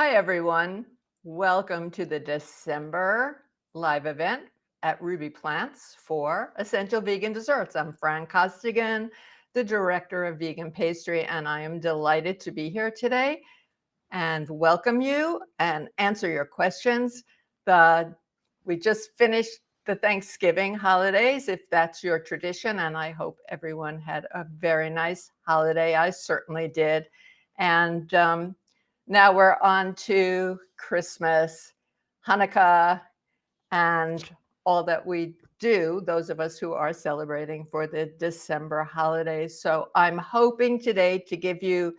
Hi, everyone. Welcome to the December live event at Rouxbe Plants for Essential Vegan Desserts. I'm Fran Costigan, the Director of Vegan Pastry, and I am delighted to be here today and welcome you and answer your questions. We just finished the Thanksgiving holidays, if that's your tradition, and I hope everyone had a very nice holiday. I certainly did. And now we're on to Christmas, Hanukkah, and all that we do, those of us who are celebrating for the December holidays. So I'm hoping today to give you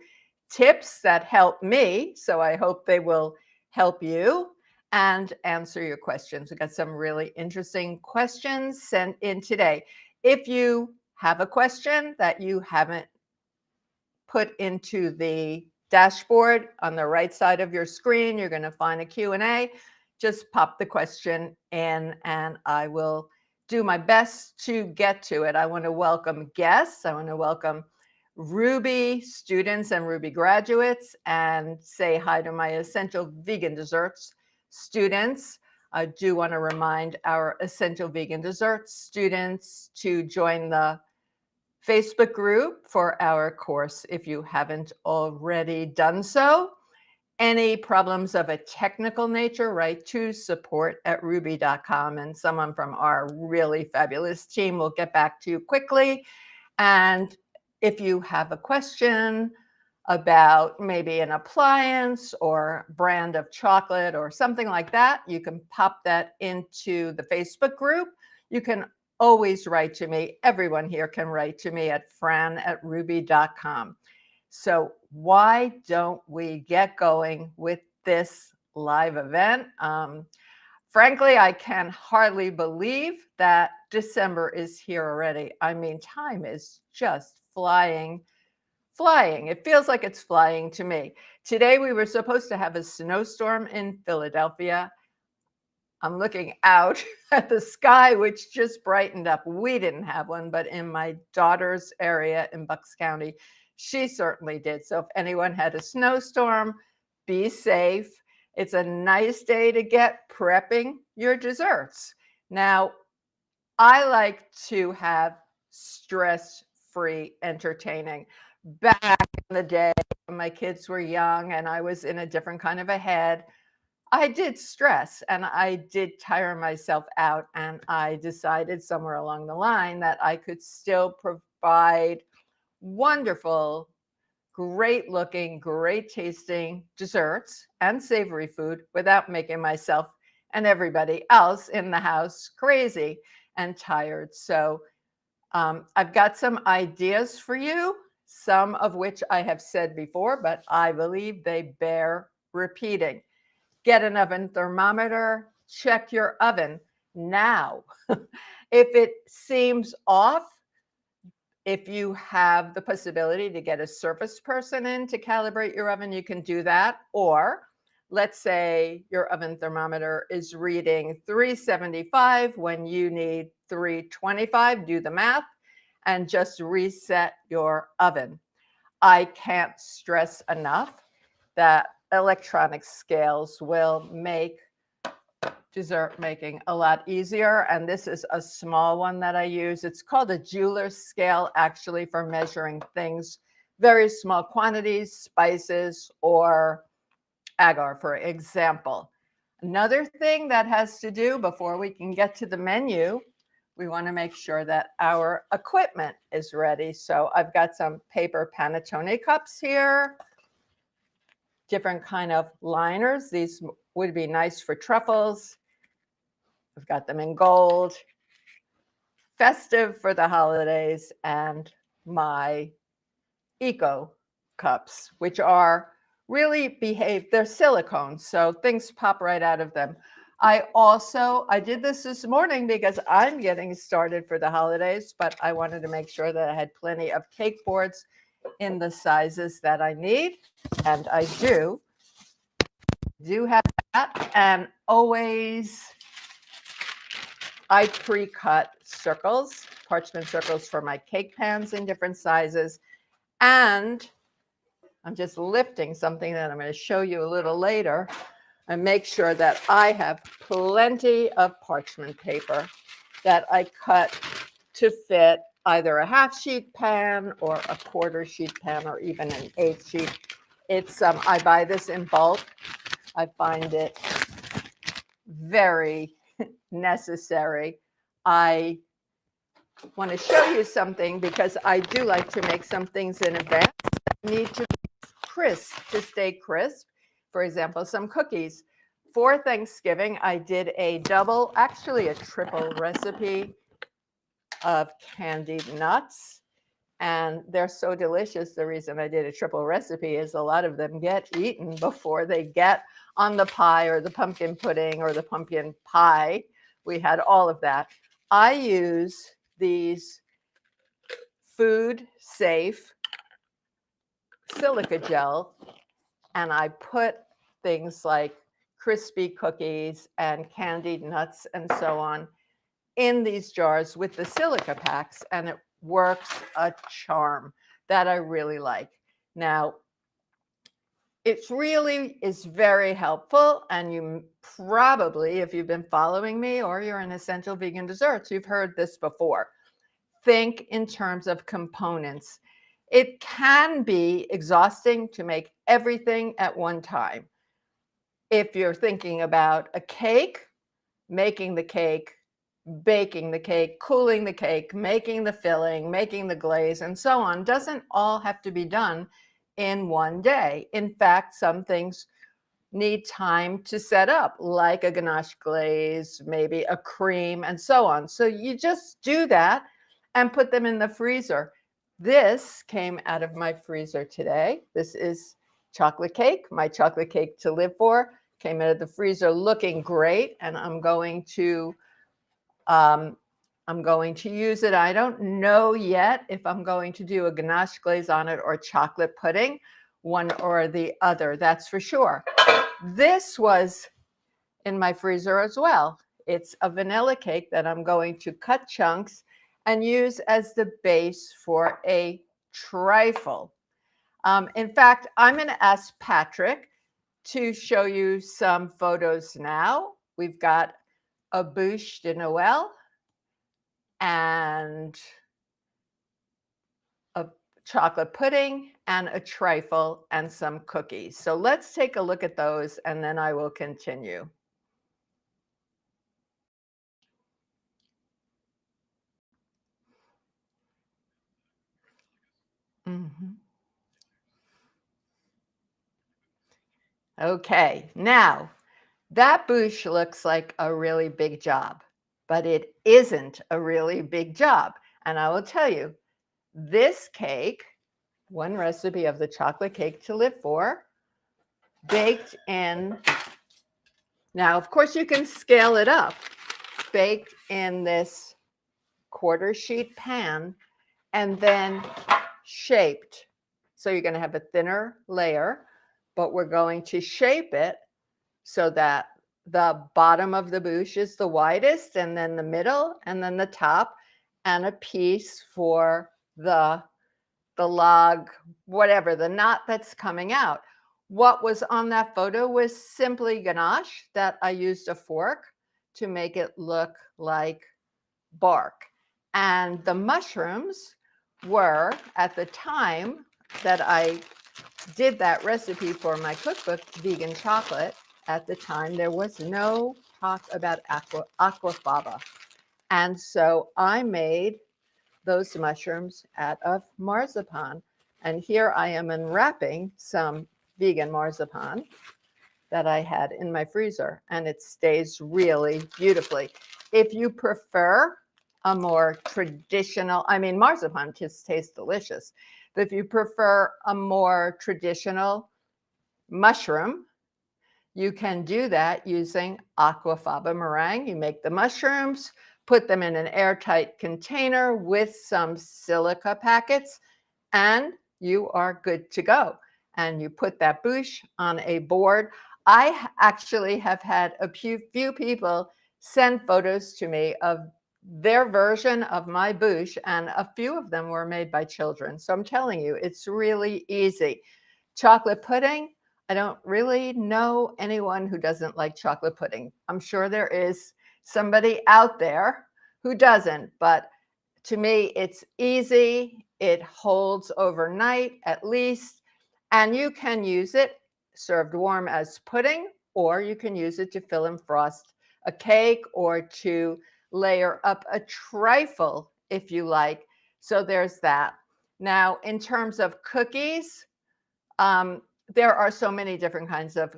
tips that help me. So I hope they will help you and answer your questions. We got some really interesting questions sent in today. If you have a question that you haven't put into the dashboard on the right side of your screen, you're going to find a Q&A. Just pop the question in and I will do my best to get to it. I want to welcome guests. I want to welcome Rouxbe students and Rouxbe graduates and say hi to my Essential Vegan Desserts students. I do want to remind our Essential Vegan Desserts students to join the Facebook group for our course if you haven't already done so. Any problems of a technical nature, write to support@rouxbe.com and someone from our really fabulous team will get back to you quickly. And if you have a question about maybe an appliance or brand of chocolate or something like that, you can pop that into the Facebook group. You can always write to me. Everyone here can write to me at fran@rouxbe.com. So why don't we get going with this live event? Frankly, I can hardly believe that December is here already. I mean, time is just flying. It feels like it's flying to me. Today, we were supposed to have a snowstorm in Philadelphia. I'm looking out at the sky, which just brightened up. We didn't have one, but in my daughter's area in Bucks County, she certainly did. So if anyone had a snowstorm, be safe. It's a nice day to get prepping your desserts. Now, I like to have stress-free entertaining. Back in the day, when my kids were young and I was in a different kind of a head, I did stress and I did tire myself out, and I decided somewhere along the line that I could still provide wonderful, great looking, great tasting desserts and savory food without making myself and everybody else in the house crazy and tired. So I've got some ideas for you, some of which I have said before, but I believe they bear repeating. Get an oven thermometer, check your oven now. If it seems off, if you have the possibility to get a service person in to calibrate your oven, you can do that. Or let's say your oven thermometer is reading 375 when you need 325, do the math and just reset your oven. I can't stress enough that electronic scales will make dessert making a lot easier. And this is a small one that I use. It's called a jeweler's scale, actually, for measuring things, very small quantities, spices, or agar, for example. Another thing that has to do before we can get to the menu, we want to make sure that our equipment is ready. So I've got some paper panettone cups here, different kind of liners. These would be nice for truffles. I've got them in gold, festive for the holidays, and my eco cups, which are really they're silicone, so things pop right out of them. I did this morning because I'm getting started for the holidays, but I wanted to make sure that I had plenty of cake boards in the sizes that I need, and I do have that. And always I pre-cut circles, parchment circles for my cake pans in different sizes. And I'm just lifting something that I'm going to show you a little later, and make sure that I have plenty of parchment paper that I cut to fit either a half sheet pan or a quarter sheet pan or even an 1/8 sheet. It's I buy this in bulk. I find it very necessary. I want to show you something because I do like to make some things in advance that need to be crisp, to stay crisp. For example, some cookies. For Thanksgiving, I did a double, actually a triple recipe of candied nuts. And they're so delicious. The reason I did a triple recipe is a lot of them get eaten before they get on the pie or the pumpkin pudding or the pumpkin pie. We had all of that. I use these food safe silica gel, and I put things like crispy cookies and candied nuts and so on in these jars with the silica packs, and it works a charm that I really like. Now, it really is very helpful, and you probably, if you've been following me or you're in Essential Vegan Desserts, you've heard this before. Think in terms of components. It can be exhausting to make everything at one time. If you're thinking about a cake, making the cake, baking the cake, cooling the cake, making the filling, making the glaze, and so on, doesn't all have to be done in one day. In fact, some things need time to set up, like a ganache glaze, maybe a cream, and so on. So you just do that and put them in the freezer. This came out of my freezer today. This is chocolate cake, my chocolate cake to live for. Came out of the freezer looking great, and I'm going to use it. I don't know yet if I'm going to do a ganache glaze on it or chocolate pudding, one or the other, that's for sure. This was in my freezer as well. It's a vanilla cake that I'm going to cut chunks and use as the base for a trifle. In fact, I'm going to ask Patrick to show you some photos now. We've got a bûche de Noël and a chocolate pudding and a trifle and some cookies. So let's take a look at those, and then I will continue. Mm-hmm. Okay, now that bûche looks like a really big job, but it isn't a really big job. And I will tell you, this cake, one recipe of the chocolate cake to live for, baked in, now of course you can scale it up, baked in this quarter sheet pan and then shaped. So you're going to have a thinner layer, but we're going to shape it so that the bottom of the bûche is the widest, and then the middle, and then the top, and a piece for the log, whatever, the knot that's coming out. What was on that photo was simply ganache that I used a fork to make it look like bark. And the mushrooms were, at the time that I did that recipe for my cookbook, Vegan Chocolate, at the time there was no talk about aquafaba. And so I made those mushrooms out of marzipan. And here I am unwrapping some vegan marzipan that I had in my freezer, and it stays really beautifully. If you prefer a more traditional, I mean, marzipan just tastes delicious, but if you prefer a more traditional mushroom, you can do that using aquafaba meringue. You make the mushrooms, put them in an airtight container with some silica packets, and you are good to go. And you put that bûche on a board. I actually have had a few people send photos to me of their version of my bûche, and a few of them were made by children. So I'm telling you, it's really easy. Chocolate pudding, I don't really know anyone who doesn't like chocolate pudding. I'm sure there is somebody out there who doesn't, but to me, it's easy. It holds overnight at least, and you can use it served warm as pudding, or you can use it to fill and frost a cake or to layer up a trifle if you like. So there's that. Now, in terms of cookies, there are so many different kinds of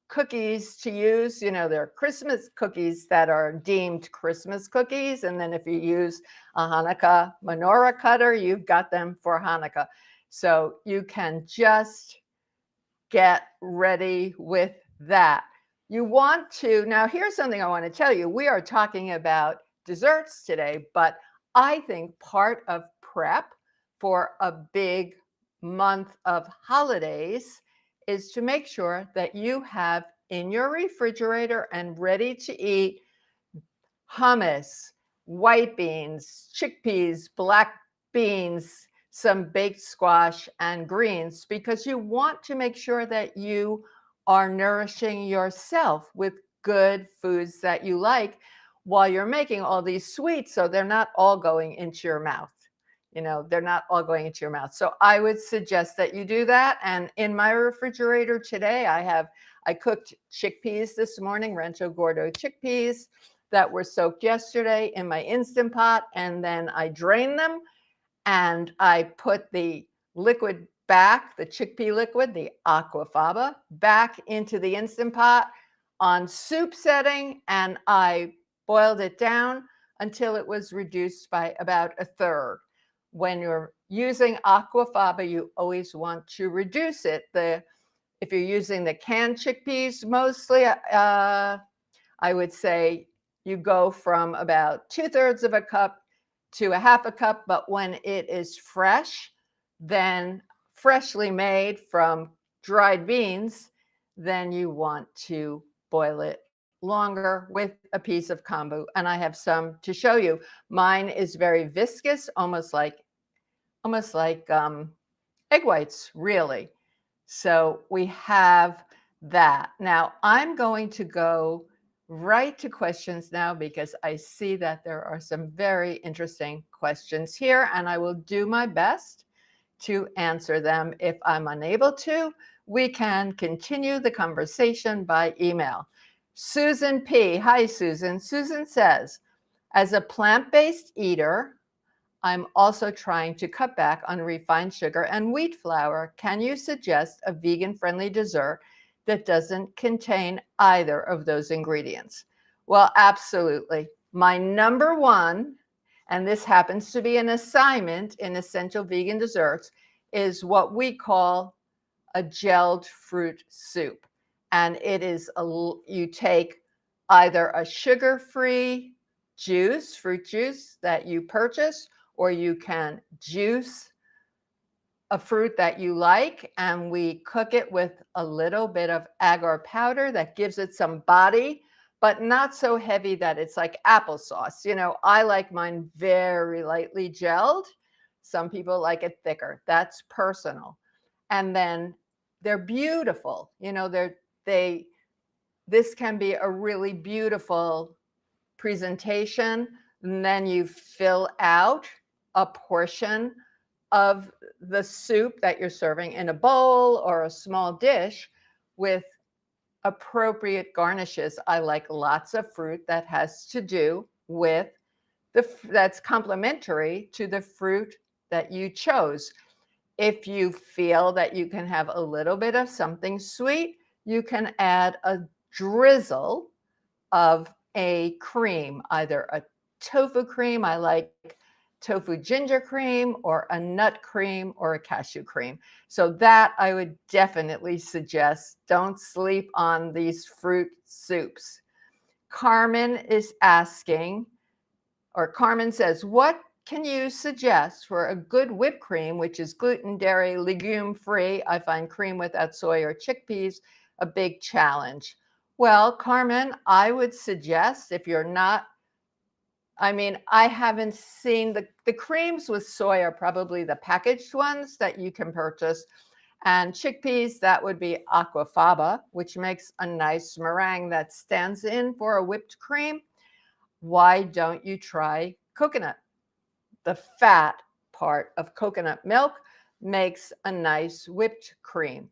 cookies to use. You know, there are Christmas cookies that are deemed Christmas cookies. And then if you use a Hanukkah menorah cutter, you've got them for Hanukkah. So you can just get ready with that. You want to, now here's something I want to tell you. We are talking about desserts today, but I think part of prep for a big month of holidays is to make sure that you have in your refrigerator and ready to eat hummus, white beans, chickpeas, black beans, some baked squash, and greens, because you want to make sure that you are nourishing yourself with good foods that you like while you're making all these sweets, so they're not all going into your mouth. You know, they're not all going into your mouth. So I would suggest that you do that. And in my refrigerator today, I cooked chickpeas this morning, Rancho Gordo chickpeas that were soaked yesterday in my Instant Pot, and then I drained them and I put the liquid back, the chickpea liquid, the aquafaba, back into the Instant Pot on soup setting, and I boiled it down until it was reduced by about a third. When you're using aquafaba, you always want to reduce it. If you're using the canned chickpeas mostly, I would say you go from about 2/3 of a cup to a half a cup, but when it is fresh, then freshly made from dried beans, then you want to boil it longer with a piece of kombu. And I have some to show you. Mine is very viscous, almost like egg whites, really. So we have that. Now I'm going to go right to questions now because I see that there are some very interesting questions here, and I will do my best to answer them. If I'm unable to, we can continue the conversation by email. Susan P. Hi, Susan. Susan says, as a plant-based eater, I'm also trying to cut back on refined sugar and wheat flour. Can you suggest a vegan-friendly dessert that doesn't contain either of those ingredients? Well, absolutely. My number one, and this happens to be an assignment in Essential Vegan Desserts, is what we call a gelled fruit soup. And it is, you take either a sugar-free juice, fruit juice that you purchase, or you can juice a fruit that you like, and we cook it with a little bit of agar powder that gives it some body, but not so heavy that it's like applesauce. You know, I like mine very lightly gelled. Some people like it thicker. That's personal. And then they're beautiful. You know, this can be a really beautiful presentation. And then you fill out a portion of the soup that you're serving in a bowl or a small dish with appropriate garnishes. I like lots of fruit that has to do with that's complementary to the fruit that you chose. If you feel that you can have a little bit of something sweet, you can add a drizzle of a cream, either a tofu cream. I like tofu ginger cream, or a nut cream, or a cashew cream. So that I would definitely suggest. Don't sleep on these fruit soups. Carmen is asking, or Carmen says, what can you suggest for a good whipped cream, which is gluten, dairy, legume free? I find cream without soy or chickpeas a big challenge. Well, Carmen, I would suggest, if you're not, I mean, I haven't seen the creams with soy are probably the packaged ones that you can purchase. And chickpeas, that would be aquafaba, which makes a nice meringue that stands in for a whipped cream. Why don't you try coconut? The fat part of coconut milk makes a nice whipped cream.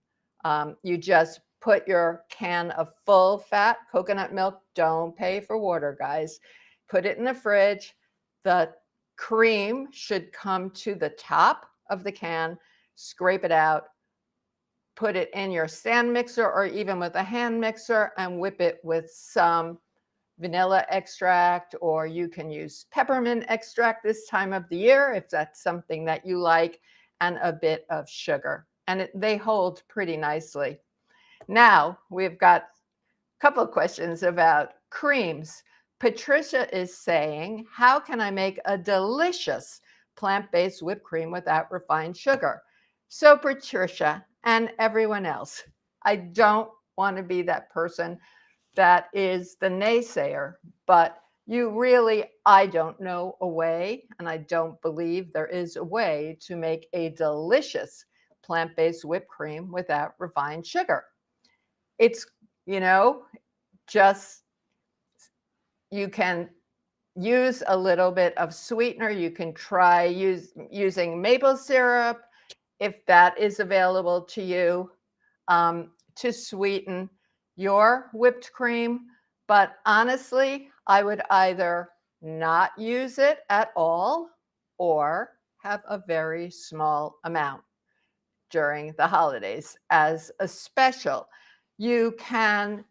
You just put your can of full fat coconut milk. Don't pay for water, guys. Put it in the fridge. The cream should come to the top of the can. Scrape it out. Put it in your stand mixer or even with a hand mixer and whip it with some vanilla extract, or you can use peppermint extract this time of the year if that's something that you like, and a bit of sugar. And they hold pretty nicely. Now we've got a couple of questions about creams. Patricia is saying, how can I make a delicious plant-based whipped cream without refined sugar? So Patricia and everyone else, I don't want to be that person that is the naysayer, but I don't know a way, and I don't believe there is a way to make a delicious plant-based whipped cream without refined sugar. It's, just, you can use a little bit of sweetener. You can try using maple syrup if that is available to you, to sweeten your whipped cream. But honestly, I would either not use it at all or have a very small amount during the holidays as a special. You can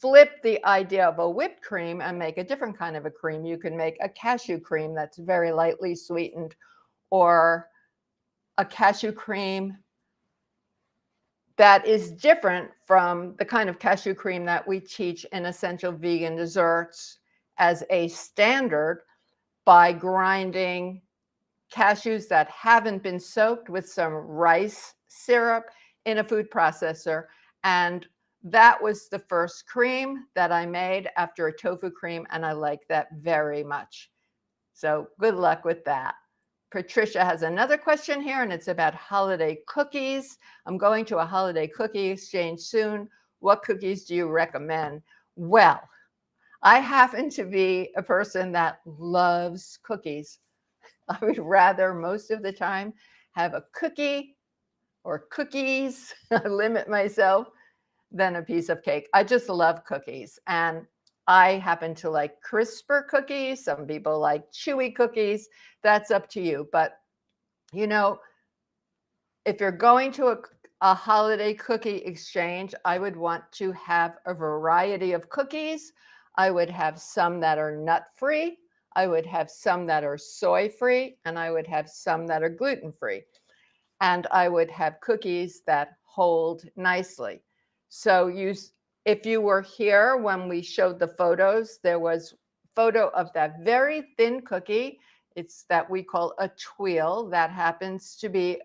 flip the idea of a whipped cream and make a different kind of a cream. You can make a cashew cream that's very lightly sweetened, or a cashew cream that is different from the kind of cashew cream that we teach in Essential Vegan Desserts as a standard, by grinding cashews that haven't been soaked with some rice syrup in a food processor. And that was the first cream that I made after a tofu cream, and I like that very much. So good luck with that. Patricia has another question here, and it's about holiday cookies. I'm going to a holiday cookie exchange soon. What cookies do you recommend? Well, I happen to be a person that loves cookies. I would rather most of the time have a cookie or cookies, I limit myself, than a piece of cake. I just love cookies. And I happen to like crisper cookies. Some people like chewy cookies. That's up to you. But, if you're going to a holiday cookie exchange, I would want to have a variety of cookies. I would have some that are nut-free. I would have some that are soy-free, and I would have some that are gluten-free. And I would have cookies that hold nicely. So if you were here when we showed the photos, there was a photo of that very thin cookie. It's that we call a tweel. That happens to be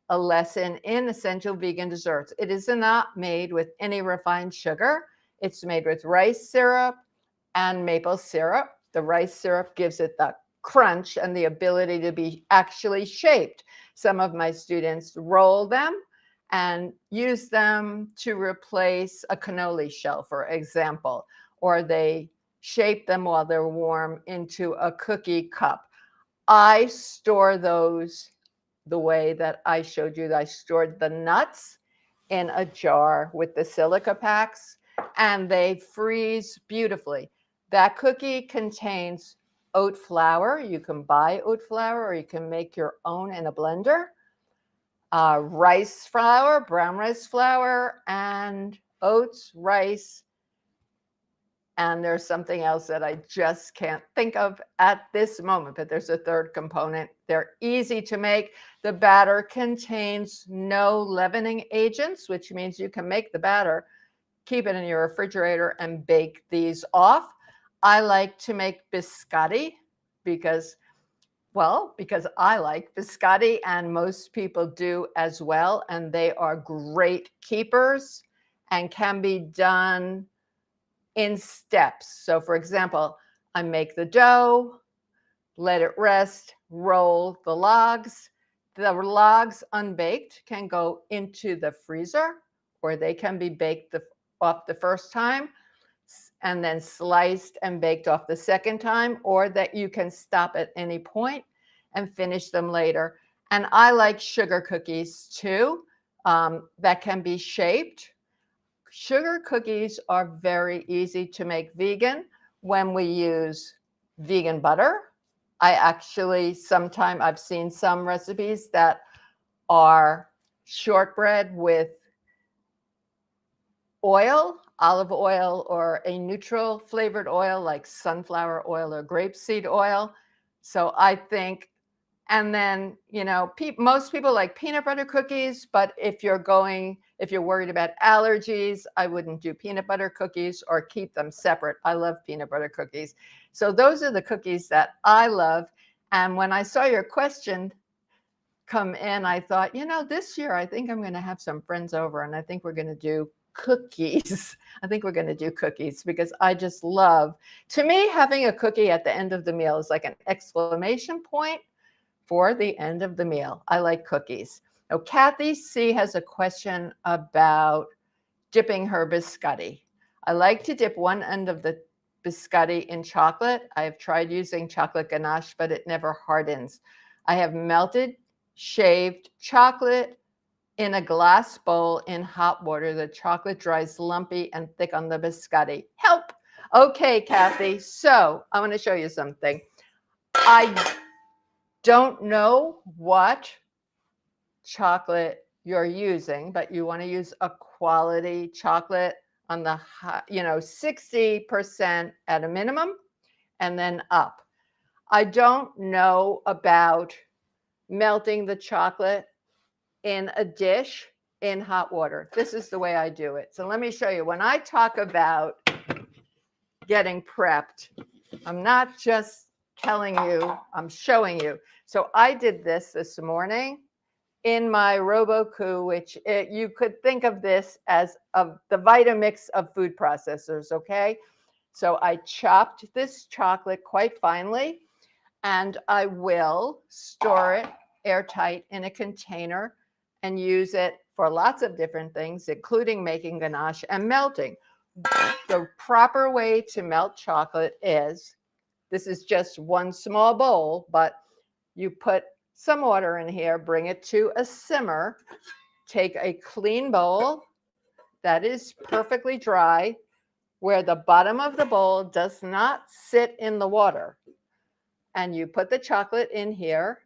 a lesson in Essential Vegan Desserts. It is not made with any refined sugar. It's made with rice syrup and maple syrup. The rice syrup gives it the crunch and the ability to be actually shaped. Some of my students roll them and use them to replace a cannoli shell, for example, or they shape them while they're warm into a cookie cup. I store those the way that I showed you. I stored the nuts in a jar with the silica packs, and they freeze beautifully. That cookie contains oat flour. You can buy oat flour, or you can make your own in a blender. Rice flour, brown rice flour, and oats, rice, and there's something else that I just can't think of at this moment, but there's a third component. They're easy to make. The batter contains no leavening agents, which means you can make the batter, keep it in your refrigerator, and bake these off. I like to make biscotti because I like biscotti, and most people do as well. And they are great keepers and can be done in steps. So for example, I make the dough, let it rest, roll the logs, The logs unbaked can go into the freezer, or they can be baked off the first time and then sliced and baked off the second time, or that you can stop at any point and finish them later. And I like sugar cookies too, that can be shaped. Sugar cookies are very easy to make vegan when we use vegan butter. I actually I've seen some recipes that are shortbread with oil, olive oil, or a neutral flavored oil like sunflower oil or grapeseed oil. So I think, and then, most people like peanut butter cookies, but if you're worried about allergies, I wouldn't do peanut butter cookies or keep them separate. I love peanut butter cookies. So those are the cookies that I love. And when I saw your question come in, I thought, this year I think I'm going to have some friends over and I think we're going to do cookies. I think we're going to do cookies because I just love, to me, having a cookie at the end of the meal is like an exclamation point for the end of the meal. I like cookies. Now, Kathy C has a question about dipping her biscotti. I like to dip one end of the biscotti in chocolate. I have tried using chocolate ganache, but it never hardens. I have melted, shaved chocolate in a glass bowl in hot water. The chocolate dries lumpy and thick on the biscotti. Help! Okay, Kathy. So I want to show you something. I don't know what chocolate you're using, but you want to use a quality chocolate on the high, 60% at a minimum and then up. I don't know about melting the chocolate in a dish in hot water. This is the way I do it. So let me show you. When I talk about getting prepped, I'm not just telling you, I'm showing you. So I did this morning in my Robocoup, which you could think of this as the Vitamix of food processors, okay? So I chopped this chocolate quite finely, and I will store it airtight in a container and use it for lots of different things, including making ganache and melting. The proper way to melt chocolate is, this is just one small bowl, but you put some water in here, bring it to a simmer, take a clean bowl that is perfectly dry, where the bottom of the bowl does not sit in the water. And you put the chocolate in here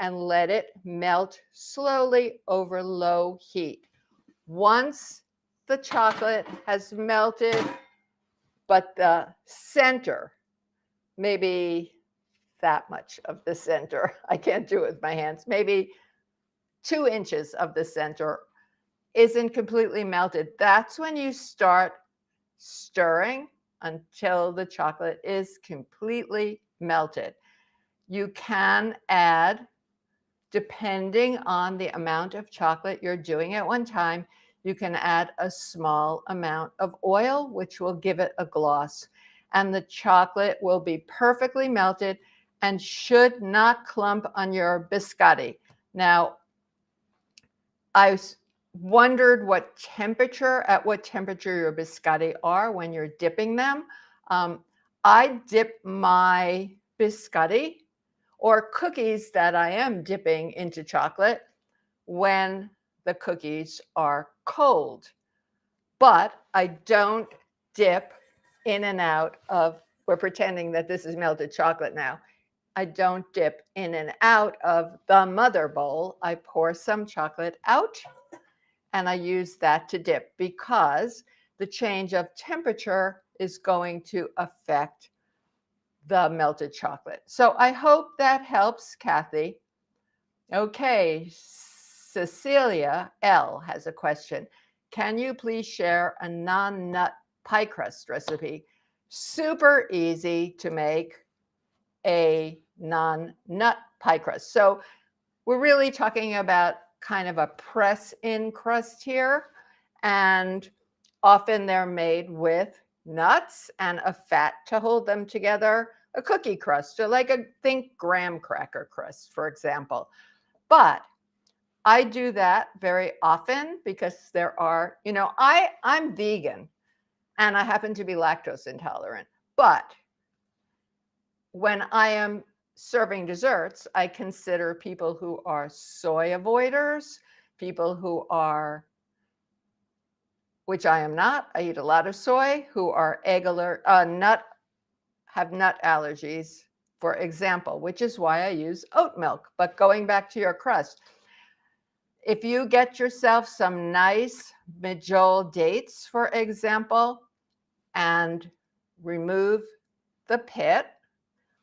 and let it melt slowly over low heat. Once the chocolate has melted, but the center, maybe that much of the center, I can't do it with my hands, maybe 2 inches of the center isn't completely melted, that's when you start stirring until the chocolate is completely melted. You can add, depending on the amount of chocolate you're doing at one time, you can add a small amount of oil, which will give it a gloss. And the chocolate will be perfectly melted and should not clump on your biscotti. Now, I wondered at what temperature your biscotti are when you're dipping them. I dip my biscotti or cookies that I am dipping into chocolate when the cookies are cold. But I don't dip in and out of, we're pretending that this is melted chocolate now. I don't dip in and out of the mother bowl. I pour some chocolate out and I use that to dip because the change of temperature is going to affect the melted chocolate. So I hope that helps, Kathy. Okay, Cecilia L has a question. Can you please share a non-nut pie crust recipe? Super easy to make a non-nut pie crust. So we're really talking about kind of a press-in crust here, and often they're made with nuts and a fat to hold them together, a cookie crust, or think graham cracker crust, for example. But I do that very often because there are, I'm vegan and I happen to be lactose intolerant. But when I am serving desserts, I consider people who are soy avoiders, people who are, which I am not, I eat a lot of soy, who are egg alert, have nut allergies, for example, which is why I use oat milk. But going back to your crust, if you get yourself some nice medjool dates, for example, and remove the pit,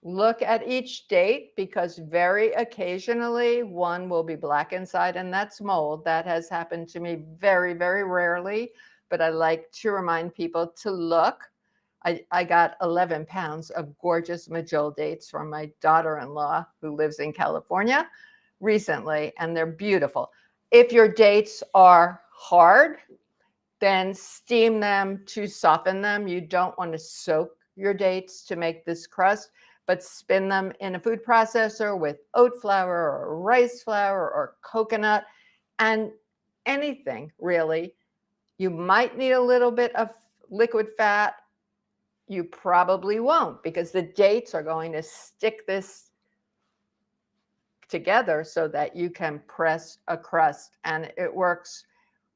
look at each date because very occasionally one will be black inside and that's mold. That has happened to me very, very rarely, but I like to remind people to look. I got 11 pounds of gorgeous medjool dates from my daughter-in-law who lives in California recently, and they're beautiful. If your dates are hard, then steam them to soften them. You don't want to soak your dates to make this crust, but spin them in a food processor with oat flour or rice flour or coconut and anything really. You might need a little bit of liquid fat. You probably won't because the dates are going to stick this together so that you can press a crust, and it works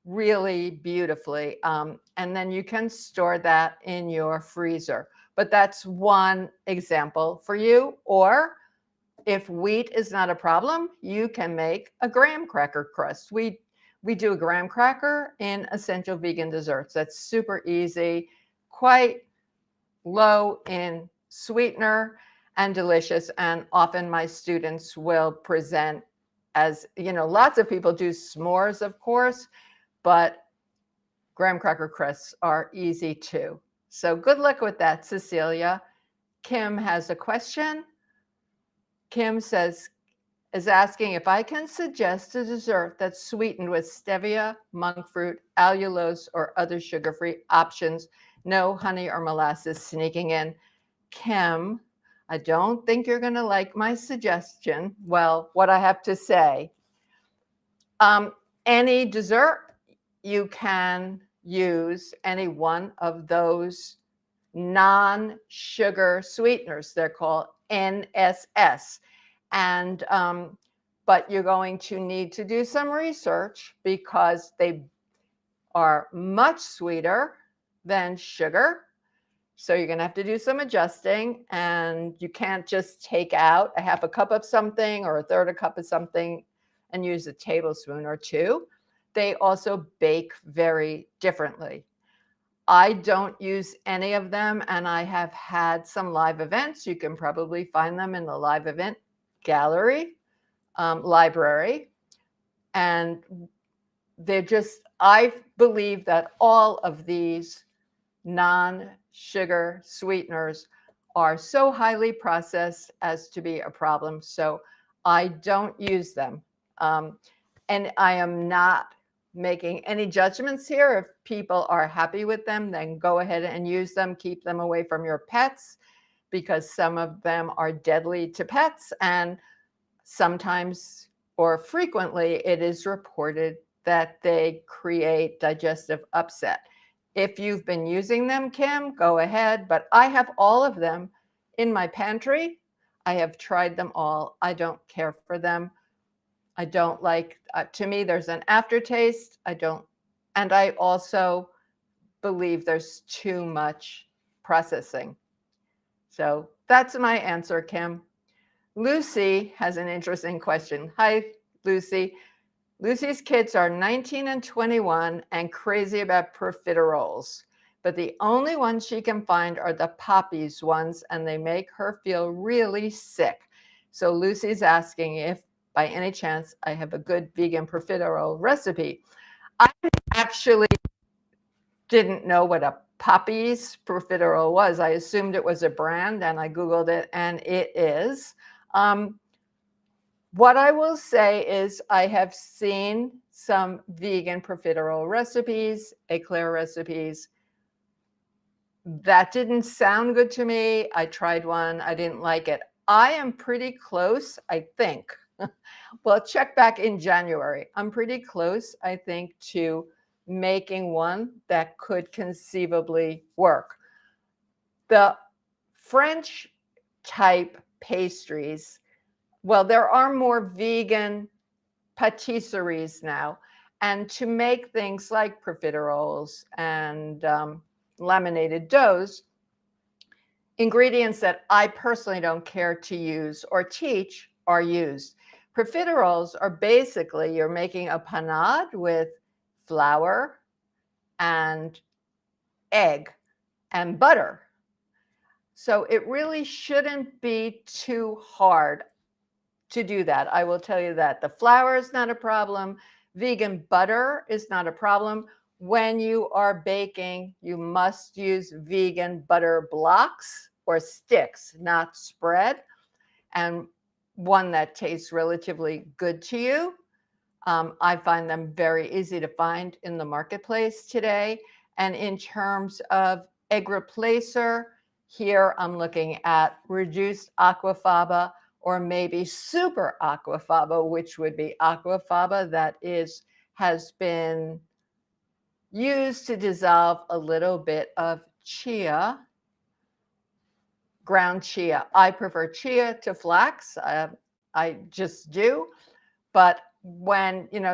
really beautifully. And then you can store that in your freezer. But that's one example for you. Or if wheat is not a problem, you can make a graham cracker crust. We do a graham cracker in Essential Vegan Desserts. That's super easy, quite low in sweetener and delicious. And often my students will present as, lots of people do s'mores, of course, but graham cracker crusts are easy too. So good luck with that, Cecilia. Kim has a question. Kim is asking if I can suggest a dessert that's sweetened with stevia, monk fruit, allulose, or other sugar-free options. No honey or molasses sneaking in. Kim, I don't think you're going to like my suggestion. Well, what I have to say, any dessert, you can use any one of those non-sugar sweeteners. They're called NSS. And but you're going to need to do some research because they are much sweeter than sugar. So you're going to have to do some adjusting, and you can't just take out a half a cup of something or a third a cup of something and use a tablespoon or two. They also bake very differently. I don't use any of them, and I have had some live events. You can probably find them in the live event gallery, library. And they're just, I believe that all of these non-sugar sweeteners are so highly processed as to be a problem. So I don't use them. And I am not making any judgments here. If people are happy with them, then go ahead and use them. Keep them away from your pets because some of them are deadly to pets. And sometimes or frequently it is reported that they create digestive upset. If you've been using them, Kim, go ahead. But I have all of them in my pantry. I have tried them all. I don't care for them. I don't like, to me, there's an aftertaste. And I also believe there's too much processing. So that's my answer, Kim. Lucy has an interesting question. Hi, Lucy. Lucy's kids are 19 and 21 and crazy about profiteroles, but the only ones she can find are the Poppies ones, and they make her feel really sick. So Lucy's asking if, by any chance, I have a good vegan profiterole recipe. I actually didn't know what a Poppies profiterole was. I assumed it was a brand, and I Googled it, and it is. What I will say is I have seen some vegan profiterole recipes, eclair recipes. That didn't sound good to me. I tried one. I didn't like it. I am pretty close, I think, Well, check back in January. I'm pretty close, I think, to making one that could conceivably work. The French type pastries, well, there are more vegan patisseries now. And to make things like profiteroles and laminated doughs, ingredients that I personally don't care to use or teach are used. Profiteroles are basically you're making a panade with flour and egg and butter. So it really shouldn't be too hard to do that. I will tell you that the flour is not a problem. Vegan butter is not a problem. When you are baking, you must use vegan butter blocks or sticks, not spread, and one that tastes relatively good to you. I find them very easy to find in the marketplace today. And in terms of egg replacer, here I'm looking at reduced aquafaba or maybe super aquafaba, which would be aquafaba that has been used to dissolve a little bit of chia, ground chia. I prefer chia to flax. I just do. But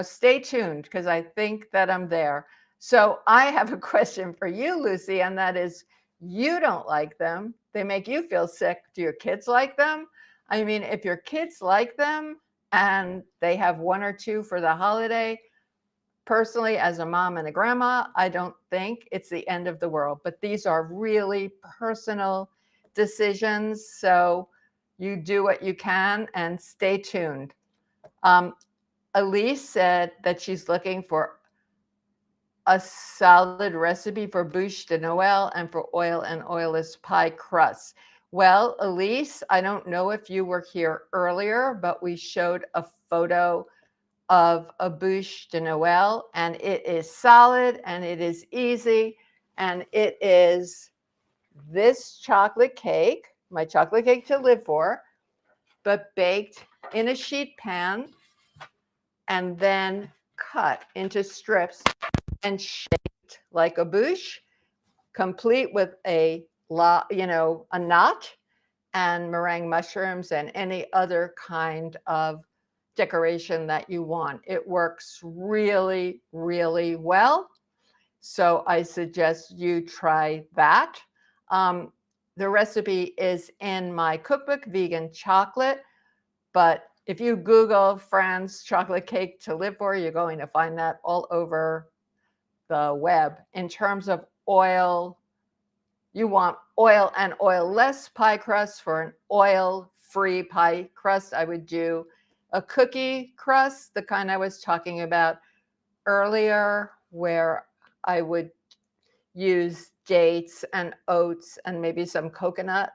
stay tuned because I think that I'm there. So I have a question for you, Lucy, and that is, you don't like them. They make you feel sick. Do your kids like them? I mean, if your kids like them and they have one or two for the holiday, personally, as a mom and a grandma, I don't think it's the end of the world. But these are really personal decisions. So you do what you can and stay tuned. Elise said that she's looking for a solid recipe for bûche de Noël and for oil and oilless pie crusts. Well, Elise, I don't know if you were here earlier, but we showed a photo of a bûche de Noël, and it is solid and it is easy, and it is this chocolate cake, my chocolate cake to live for, but baked in a sheet pan and then cut into strips and shaped like a bûche, complete with a knot and meringue mushrooms and any other kind of decoration that you want. It works really, really well. So I suggest you try that. The recipe is in my cookbook, Vegan Chocolate, but if you Google Fran's chocolate cake to live for, you're going to find that all over the web. In terms of oil, you want oil and oil-less pie crust. For an oil-free pie crust, I would do a cookie crust, the kind I was talking about earlier, where I would use dates and oats and maybe some coconut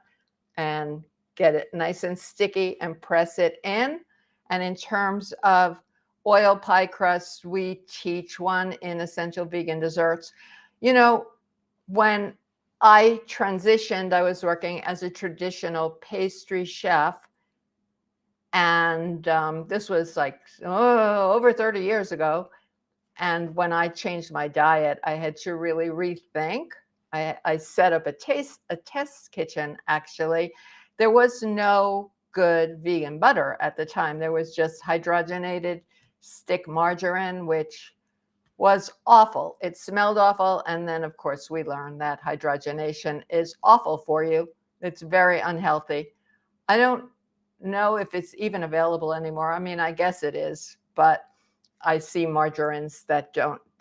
and get it nice and sticky and press it in. And in terms of oil pie crust, we teach one in Essential Vegan Desserts. When I transitioned, I was working as a traditional pastry chef. And this was like over 30 years ago. And when I changed my diet, I had to really rethink. I set up a test kitchen, actually. There was no good vegan butter at the time. There was just hydrogenated stick margarine, which was awful. It smelled awful. And then, of course, we learned that hydrogenation is awful for you. It's very unhealthy. I don't know if it's even available anymore. I mean, I guess it is, but I see margarines that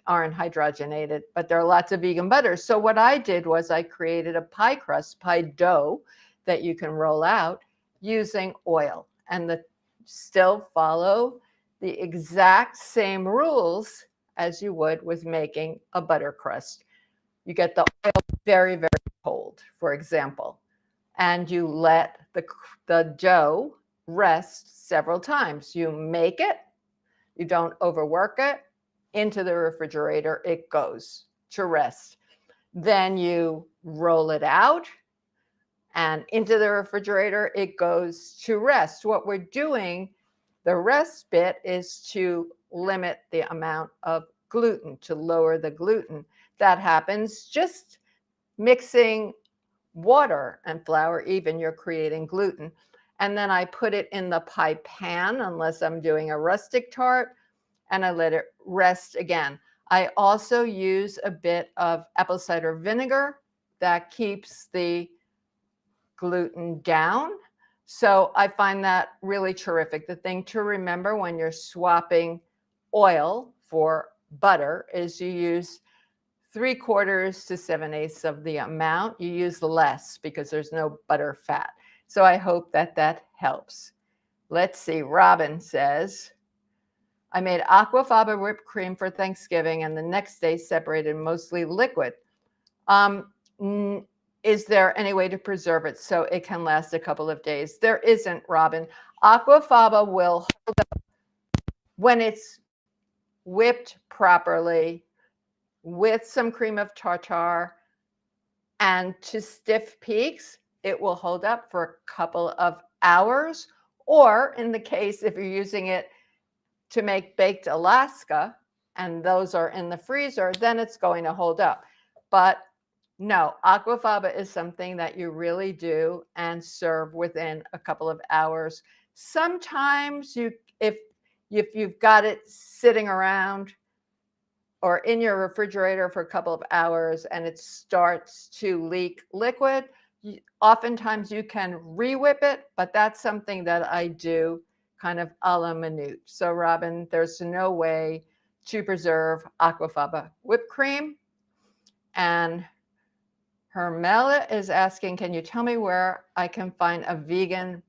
aren't hydrogenated, but there are lots of vegan butters. So what I did was I created a pie crust, pie dough that you can roll out using oil, and still follow the exact same rules as you would with making a butter crust. You get the oil very, very cold, for example, and you let the dough rest several times. You make it, you don't overwork it, into the refrigerator it goes to rest. Then you roll it out, and into the refrigerator it goes to rest. What we're doing, The rest bit is to limit the amount of gluten, to lower the gluten. That happens just mixing water and flour, even you're creating gluten. And then I put it in the pie pan, unless I'm doing a rustic tart, and I let it rest again. I also use a bit of apple cider vinegar that keeps the gluten down. So I find that really terrific. The thing to remember when you're swapping oil for butter is you use 3/4 to 7/8 of the amount. You use less because there's no butter fat. So I hope that that helps. Let's see. Robin says, I made aquafaba whipped cream for Thanksgiving and the next day separated mostly liquid. Is there any way to preserve it so it can last a couple of days? There isn't, Robin. Aquafaba will hold up when it's whipped properly with some cream of tartar and to stiff peaks. It will hold up for a couple of hours, or in the case if you're using it to make baked Alaska and those are in the freezer, then it's going to hold up. But no, aquafaba is something that you really do and serve within a couple of hours. Sometimes if you've got it sitting around or in your refrigerator for a couple of hours and it starts to leak liquid, oftentimes you can re-whip it, but that's something that I do kind of a la minute. So Robin, there's no way to preserve aquafaba whipped cream. And Hermela is asking, can you tell me where I can find a vegan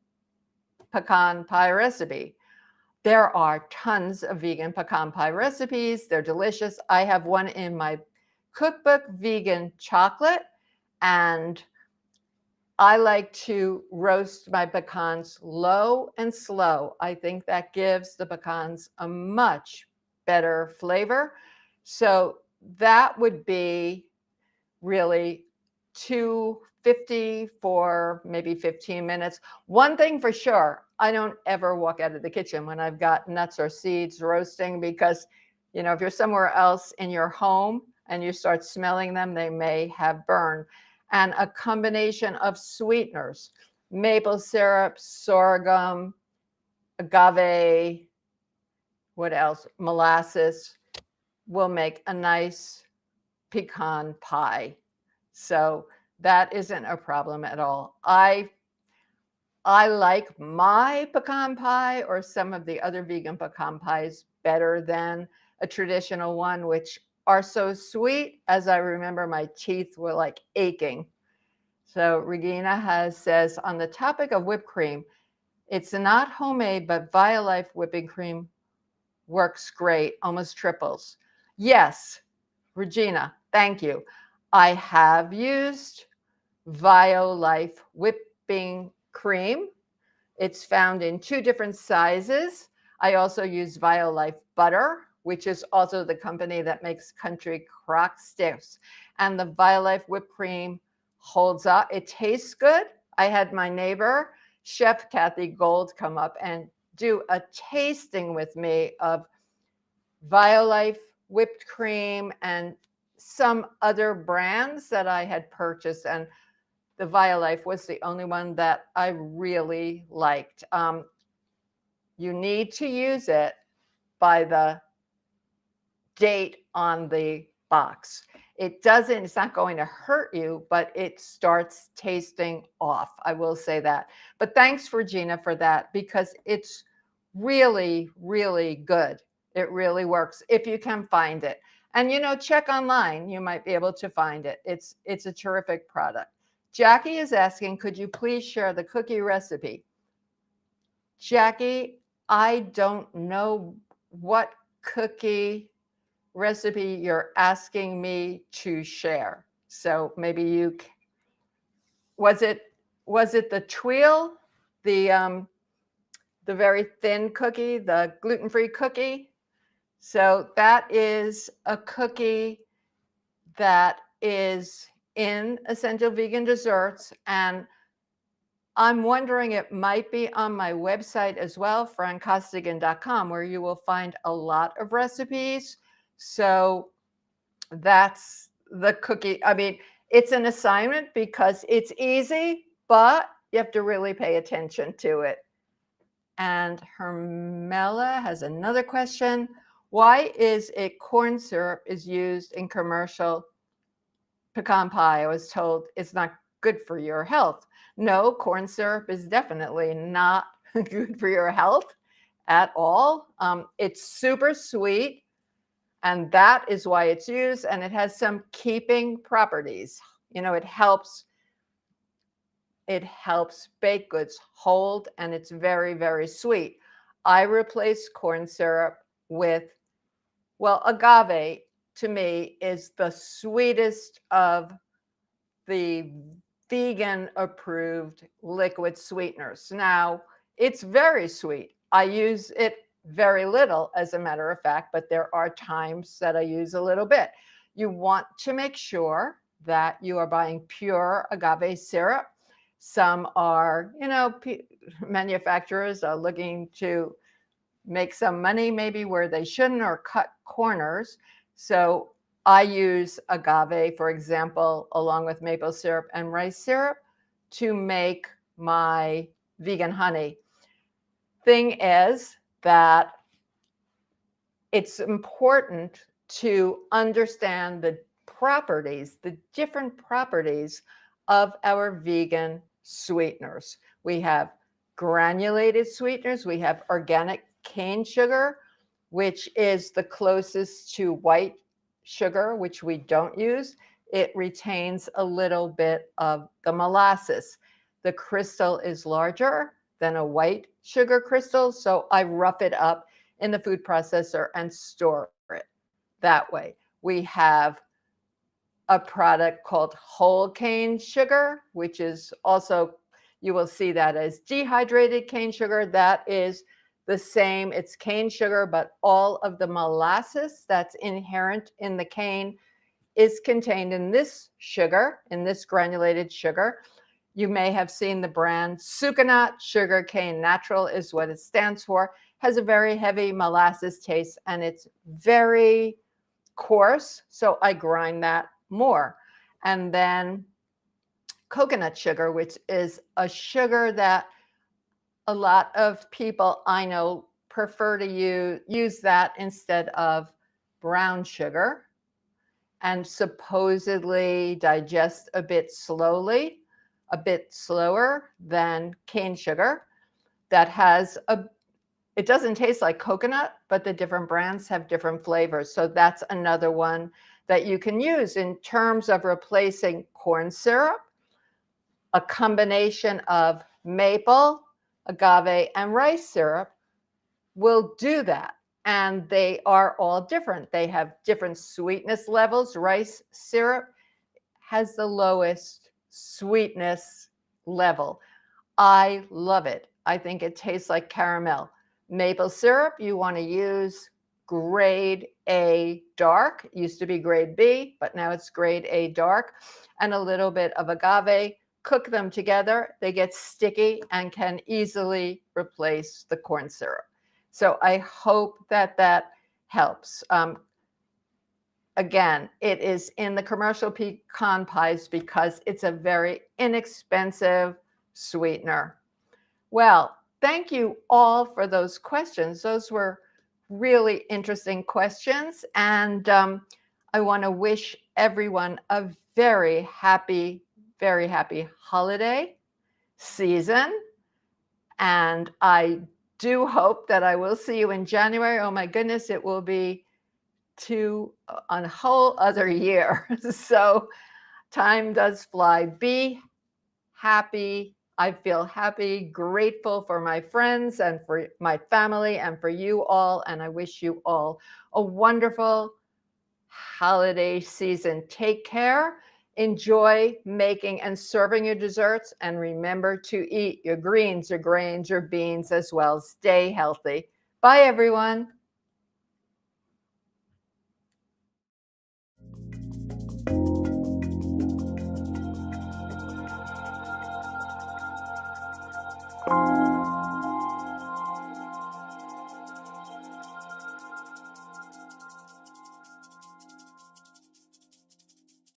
pecan pie recipe? There are tons of vegan pecan pie recipes. They're delicious. I have one in my cookbook, Vegan Chocolate, and I like to roast my pecans low and slow. I think that gives the pecans a much better flavor. So that would be really 250 for maybe 15 minutes. One thing for sure, I don't ever walk out of the kitchen when I've got nuts or seeds roasting because, you know, if you're somewhere else in your home and you start smelling them, they may have burned. And a combination of sweeteners, maple syrup, sorghum, agave, what else? Molasses will make a nice pecan pie. So that isn't a problem at all. I like my pecan pie or some of the other vegan pecan pies better than a traditional one, which are so sweet. As I remember, my teeth were like aching. So Regina says, on the topic of whipped cream, it's not homemade, but Violife whipping cream works great, almost triples. Yes, Regina, thank you. I have used Violife whipping cream. It's found in 2 different sizes. I also use Violife butter, which is also the company that makes Country Crock Sticks. And the Violife whipped cream holds up. It tastes good. I had my neighbor, Chef Kathy Gold, come up and do a tasting with me of Violife whipped cream and some other brands that I had purchased, and the Violife was the only one that I really liked. You need to use it by the date on the box. It's not going to hurt you, but it starts tasting off. I will say that. But thanks, Regina, for that, because it's really, really good. It really works if you can find it. And, you know, check online. You might be able to find it. It's a terrific product. Jackie is asking, could you please share the cookie recipe? Jackie, I don't know what cookie recipe you're asking me to share. So maybe was it the Tweel, the very thin cookie, the gluten-free cookie? So that is a cookie that is in Essential Vegan Desserts, and I'm wondering it might be on my website as well, francostigan.com, where you will find a lot of recipes. So that's the cookie. I mean, it's an assignment because it's easy, but you have to really pay attention to it. And Hermela has another question. Why is it corn syrup is used in commercial pecan pie? I was told it's not good for your health. No, corn syrup is definitely not good for your health at all. It's super sweet, and that is why it's used, and it has some keeping properties. You know, it helps baked goods hold, and it's very, very sweet. I replace corn syrup with, well, agave to me is the sweetest of the vegan approved liquid sweeteners. Now, it's very sweet. I use it very little, as a matter of fact, but there are times that I use a little bit. You want to make sure that you are buying pure agave syrup. Some are, you know, manufacturers are looking to make some money maybe where they shouldn't, or cut corners. So I use agave, for example, along with maple syrup and rice syrup to make my vegan honey. Thing is that it's important to understand the properties, the different properties of our vegan sweeteners. We have granulated sweeteners. We have organic cane sugar, which is the closest to white sugar, which we don't use. It retains a little bit of the molasses. The crystal is larger than a white sugar crystal, so I rough it up in the food processor and store it that way. We have a product called whole cane sugar, which is also, you will see that as dehydrated cane sugar. That is the same. It's cane sugar, but all of the molasses that's inherent in the cane is contained in this sugar, in this granulated sugar. You may have seen the brand Sucanat Sugar Cane Natural is what it stands for. Has a very heavy molasses taste, and it's very coarse, so I grind that more. And then coconut sugar, which is a sugar that a lot of people I know prefer to use that instead of brown sugar, and supposedly digest a bit slowly, a bit slower than cane sugar. That has it doesn't taste like coconut, but the different brands have different flavors. So that's another one that you can use in terms of replacing corn syrup. A combination of maple, agave, and rice syrup will do that. And they are all different. They have different sweetness levels. Rice syrup has the lowest sweetness level. I love it. I think it tastes like caramel. Maple syrup, you want to use grade A dark. It used to be grade B, but now it's grade A dark. And a little bit of agave. Cook them together. They get sticky and can easily replace the corn syrup. So I hope that that helps. Again, it is in the commercial pecan pies because it's a very inexpensive sweetener. Well, thank you all for those questions. Those were really interesting questions. And I want to wish everyone a very happy holiday season. And I do hope that I will see you in January. Oh my goodness, it will be a whole other year. So time does fly. Be happy. I feel happy, grateful for my friends and for my family and for you all. And I wish you all a wonderful holiday season. Take care. Enjoy making and serving your desserts. And remember to eat your greens, your grains, your beans as well. Stay healthy. Bye, everyone.